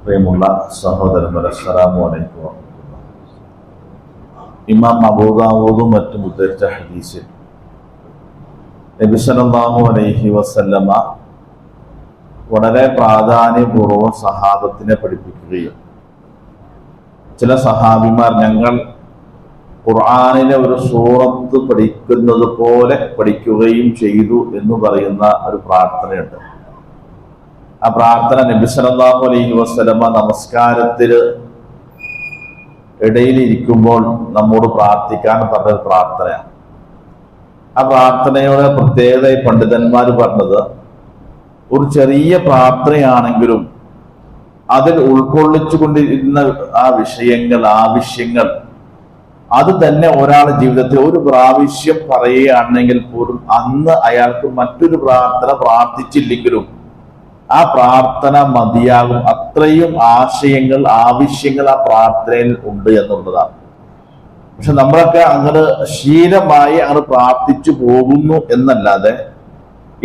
പ്രിയമുള്ള സഹോദരന്മാരെ, അസ്സലാമു അലൈക്കും വറഹ്മത്തുള്ളാഹി. ഇമാം അബൂ ദാവൂദും മറ്റും ഉദ്ധരിച്ച ഹദീസിൽ നബി സല്ലല്ലാഹു അലൈഹി വസല്ലമ വളരെ പ്രാധാന്യപൂർവ്വം സഹാബത്തിനെ പഠിപ്പിക്കുകയും ചില സഹാബിമാർ ഞങ്ങൾ ഖുർആനിലെ ഒരു സൂറത്ത് പഠിക്കുന്നത് പോലെ പഠിക്കുകയും ചെയ്തു എന്ന് പറയുന്ന ഒരു പ്രാർത്ഥനയുണ്ട്. ആ പ്രാർത്ഥന നബി സല്ലല്ലാഹു അലൈഹി വസല്ലമ നമസ്കാരത്തിൽ ഇടയിലിരിക്കുമ്പോൾ നമ്മോട് പ്രാർത്ഥിക്കാൻ പറഞ്ഞ പ്രാർത്ഥനയാണ്. ആ പ്രാർത്ഥനയുടെ പ്രത്യേകത പണ്ഡിതന്മാർ പറഞ്ഞത്, ഒരു ചെറിയ പ്രാർത്ഥനയാണെങ്കിലും അതിൽ ഉൾക്കൊള്ളിച്ചുകൊണ്ടിരുന്ന ആ വിഷയങ്ങൾ, ആവശ്യങ്ങൾ, അത് തന്നെ ഒരാളുടെ ജീവിതത്തിൽ ഒരു പ്രാവശ്യം പറയുകയാണെങ്കിൽ പോലും അന്ന് അയാൾക്ക് മറ്റൊരു പ്രാർത്ഥന പ്രാർത്ഥിച്ചില്ലെങ്കിലും ആ പ്രാർത്ഥന മതിയാകും. അത്രയും ആശയങ്ങൾ, ആവശ്യങ്ങൾ ആ പ്രാർത്ഥനയിൽ ഉണ്ട് എന്നുള്ളതാണ്. പക്ഷെ നമ്മളൊക്കെ അങ്ങനെ ശീലമായി അങ്ങനെ പ്രാർത്ഥിച്ചു പോകുന്നു എന്നല്ലാതെ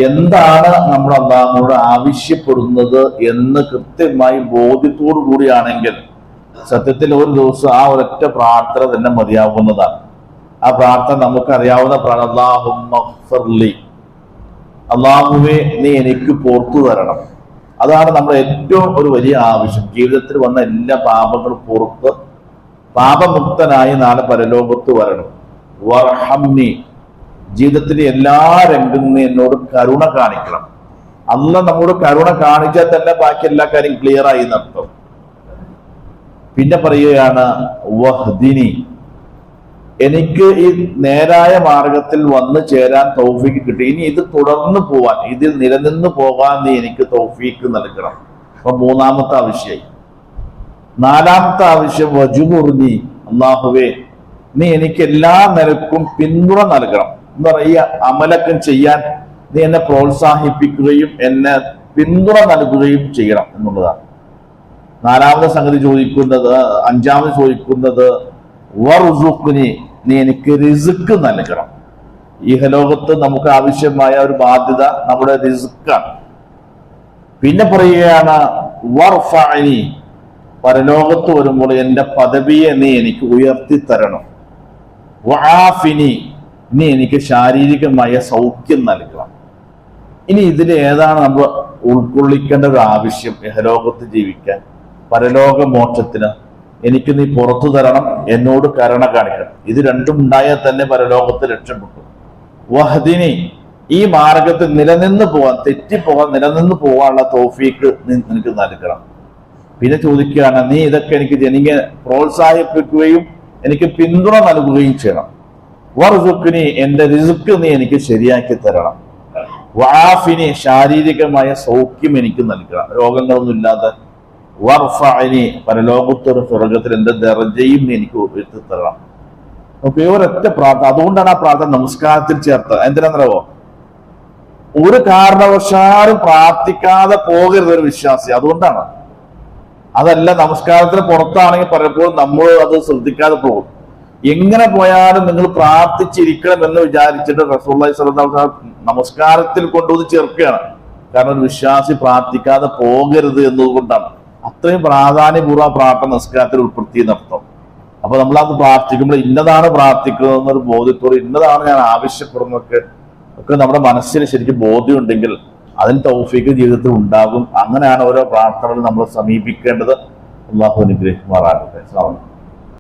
എന്താണ് നമ്മൾ അല്ലാഹുവോട് ആവശ്യപ്പെടുന്നത് എന്ന് കൃത്യമായി ബോധ്യത്തോടു കൂടിയാണെങ്കിൽ സത്യത്തിൽ ഒരു ദിവസം ആ ഒരൊറ്റ പ്രാർത്ഥന തന്നെ മതിയാവുന്നതാണ്. ആ പ്രാർത്ഥന നമുക്കറിയാവുന്ന പ്രാർത്ഥന, അല്ലാഹുമ്മഗ്ഫിർലി, അല്ലാഹുവേ നീ എനിക്ക് പുറത്തു തരണം. അതാണ് നമ്മുടെ ഏറ്റവും ഒരു വലിയ ആവശ്യം. ജീവിതത്തിൽ വന്ന എല്ലാ പാപങ്ങളും പുറത്ത് പാപമുക്തനായി നാളെ പരലോകത്ത് വരണം. വർഹംനി, ജീവിതത്തിലെ എല്ലാ രംഗങ്ങളും എന്നോട് കരുണ കാണിക്കണം. അല്ലാഹ് നമ്മോട് കരുണ കാണിച്ചാൽ തന്നെ ബാക്കി എല്ലാ കാര്യം ക്ലിയർ ആയി നടത്തും. പിന്നെ പറയുകയാണ് വഹ്ദിനി, എനിക്ക് ഈ നേരായ മാർഗത്തിൽ വന്നു ചേരാൻ തൗഫീക്ക് കിട്ടി. ഇനി ഇത് തുടർന്ന് പോവാൻ, ഇതിൽ നിലനിന്ന് പോകാൻ നീ എനിക്ക് തൗഫീക്ക് നൽകണം. അപ്പൊ മൂന്നാമത്തെ ആവശ്യമായി. നാലാമത്തെ ആവശ്യം വജുബുർനി, അല്ലാഹുവേ നീ എനിക്ക് എല്ലാ നിലക്കും പിന്തുണ നൽകണം. എന്ന് പറയുക, അമലക്കം ചെയ്യാൻ നീ എന്നെ പ്രോത്സാഹിപ്പിക്കുകയും എന്നെ പിന്തുണ നൽകുകയും ചെയ്യണം എന്നുള്ളതാണ്. നാലാമത്തെ സംഗതി ചോദിക്കുന്നത്, അഞ്ചാമത് ചോദിക്കുന്നത് വർസുഖ്നി, നീ എനിക്ക് റിസ്ക് നൽകണം. ഇഹലോകത്ത് നമുക്ക് ആവശ്യമായ ഒരു ബാധ്യത നമ്മുടെ റിസ്ക്കാണ്. പിന്നെ പറയുകയാണ് വർഫഅനി, പരലോകത്ത് വരുമ്പോൾ എൻ്റെ പദവിയെ നീ എനിക്ക് ഉയർത്തി തരണം. വആഫിനി, നീ എനിക്ക് ശാരീരികമായ സൗഖ്യം നൽകണം. ഇനി ഇതിൽ ഏതാണ് നമ്മൾ ഉൾക്കൊള്ളിക്കേണ്ട ഒരു ആവശ്യം? ഇഹലോകത്ത് ജീവിക്കാൻ, പരലോക മോക്ഷത്തിന് എനിക്ക് നീ പുറത്തു തരണം, എന്നോട് കരുണ കാണിക്കണം. ഇത് രണ്ടും ഉണ്ടായാൽ തന്നെ പരലോകത്ത് രക്ഷപ്പെട്ടു. വഹദിനി, ഈ മാർഗത്തിൽ നിലനിന്ന് പോകാൻ, തെറ്റിപ്പോകാൻ, നിലനിന്ന് പോകാനുള്ള തൗഫീക്ക് നിനക്ക് നൽകണം. പിന്നെ ചോദിക്കുകയാണ്, നീ ഇതൊക്കെ എനിക്ക് പ്രോത്സാഹിപ്പിക്കുകയും എനിക്ക് പിന്തുണ നൽകുകയും ചെയ്യണം. വർസുഖ്നി, എന്റെ റിസ്ക് നീ എനിക്ക് ശരിയാക്കി തരണം. വആഫിനി, ശാരീരികമായ സൗഖ്യം എനിക്ക് നൽകണം, രോഗങ്ങളൊന്നും ഇല്ലാതെ. വർഫഅനി, പരലോകത്തൊരു സ്വർഗത്തിൽ എന്റെ ദർജയും നീ എനിക്ക് ഉയർത്തി തരണം. ഓക്കെ, ഒരൊറ്റ പ്രാർത്ഥന. അതുകൊണ്ടാണ് ആ പ്രാർത്ഥന നമസ്കാരത്തിൽ ചേർത്തത്. എന്തിനാണെന്നറിയോ? ഒരു കാരണവശാലും പ്രാർത്ഥിക്കാതെ പോകരുത് ഒരു വിശ്വാസി. അതുകൊണ്ടാണ്. അതല്ല, നമസ്കാരത്തിന് പുറത്താണെങ്കിൽ പലപ്പോഴും നമ്മൾ അത് ശ്രദ്ധിക്കാതെ പോകും. എങ്ങനെ പോയാലും നിങ്ങൾ പ്രാർത്ഥിച്ചിരിക്കണം എന്ന് വിചാരിച്ചിട്ട് റസൂലുള്ളാഹി സ്വല്ലല്ലാഹു അലൈഹി വസല്ലം നമസ്കാരത്തിൽ കൊണ്ടുവന്ന് ചേർക്കുകയാണ്. കാരണം ഒരു വിശ്വാസി പ്രാർത്ഥിക്കാതെ പോകരുത് എന്നതുകൊണ്ടാണ്. അത്രയും പ്രാധാന്യപൂർവ്വം പ്രാർത്ഥന നമസ്കാരത്തിൽ ഉൾപ്പെടുത്തി നടത്തും. അപ്പൊ നമ്മളത് പ്രാർത്ഥിക്കുമ്പോൾ ഇന്നതാണ് പ്രാർത്ഥിക്കുന്നത് എന്നൊരു ബോധ്യത്തോടെ, ഇന്നതാണ് ഞാൻ ആവശ്യപ്പെടുന്നതൊക്കെ നമ്മുടെ മനസ്സിന് ശരിക്കും ബോധ്യമുണ്ടെങ്കിൽ അതിന് തൗഫീക്ക് ജീവിതത്തിൽ ഉണ്ടാകും. അങ്ങനെയാണ് ഓരോ പ്രാർത്ഥനകൾ നമ്മൾ സമീപിക്കേണ്ടത്. അല്ലാഹു അനുഗ്രഹിക്കുമാറാകട്ടെ.